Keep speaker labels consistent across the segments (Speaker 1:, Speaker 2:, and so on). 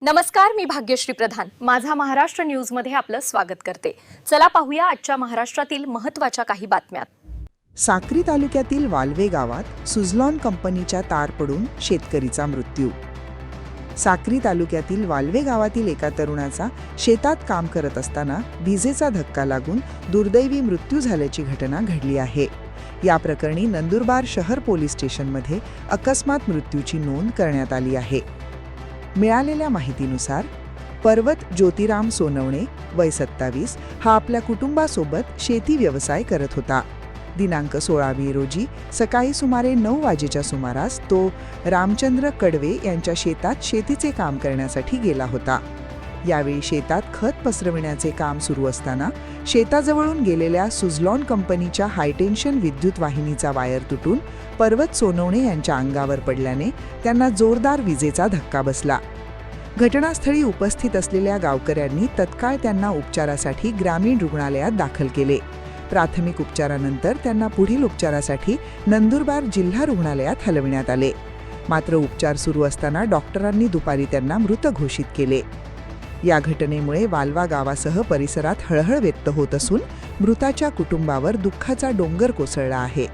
Speaker 1: नमस्कार, मी भाग्यश्री प्रधान माझा महाराष्ट्र न्यूज मध्ये आपलं स्वागत करते। चला पाहूया आजच्या महाराष्ट्रातील महत्त्वाच्या काही बातम्या।
Speaker 2: साक्री तालुक्यातील वालवे गावात सुझलॉन कंपनीच्या तार पडून शेतकरीचा मृत्यू। साक्री तालुक्यातील वालवे गावातील एका तरुणाचा शेतात काम करत असताना विजेचा धक्का लागून दुर्दैवी मृत्यू झाल्याची घटना घडली आहे। या प्रकरणी नंदुरबार शहर पोलीस स्टेशनमध्ये अकस्मात मृत्यूची नोंद करण्यात आली आहे। मिळालेल्या माहितीनुसार पर्वत ज्योतिराम सोनवणे वय 27 हा आपल्या कुटुंबासोबत शेती व्यवसाय करत होता। दिनांक 16 मे रोजी सकाळी सुमारे 9 वाजेच्या सुमारास तो रामचंद्र कडवे यांच्या शेतात शेतीचे काम करण्यासाठी गेला होता। यावेळी शेतात खत पसरविण्याचे काम सुरू असताना शेताजवळून गेलेल्या सुझलॉन कंपनीच्या हायटेन्शन विद्युत वाहिनीचा वायर तुटून पर्वत सोनवणे यांच्या अंगावर पडल्याने त्यांना जोरदार विजेचा धक्का बसला। घटनास्थळी उपस्थित असलेल्या गावकऱ्यांनी तत्काळ त्यांना उपचारासाठी ग्रामीण रुग्णालयात दाखल केले। प्राथमिक उपचारानंतर त्यांना पुढील उपचारासाठी नंदुरबार जिल्हा रुग्णालयात हलविण्यात आले। मात्र उपचार सुरू असताना डॉक्टरांनी दुपारी त्यांना मृत घोषित केले। या घटनेमुळे वालवा गावासह परिसरात हळहळ व्यक्त होत असून मृताच्या कुटुंबावर दुःखाचा डोंगर कोसळला आहे।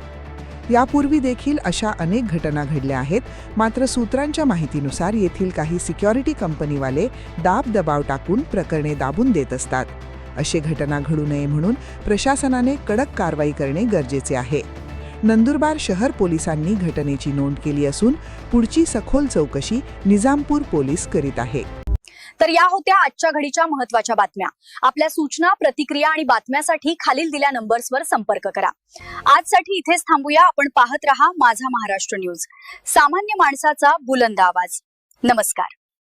Speaker 2: यापूर्वी देखील अशा अनेक घटना घडल्या आहेत, मात्र सूत्रांच्या माहितीनुसार येथील काही सिक्युरिटी कंपनीवाले दाब दबाव टाकून प्रकरणे दाबून देत असतात। अशी घटना घडू नये म्हणून प्रशासनाने कडक कारवाई करणे गरजेचे आहे। नंदुरबार शहर पोलिसांनी घटनेची नोंद केली असून पुढची सखोल चौकशी निजामपूर पोलीस करीत आहे।
Speaker 1: तर या होत्या आजच्या घडीच्या महत्त्वाच्या बातम्या। आपल्या सूचना, प्रतिक्रिया आणि बातम्यासाठी खालील दिल्या नंबर्सवर संपर्क करा। आजसाठी इथेच थांबूया। आपण पाहत रहा माझा महाराष्ट्र न्यूज, सामान्य माणसाचा बुलंद आवाज। नमस्कार।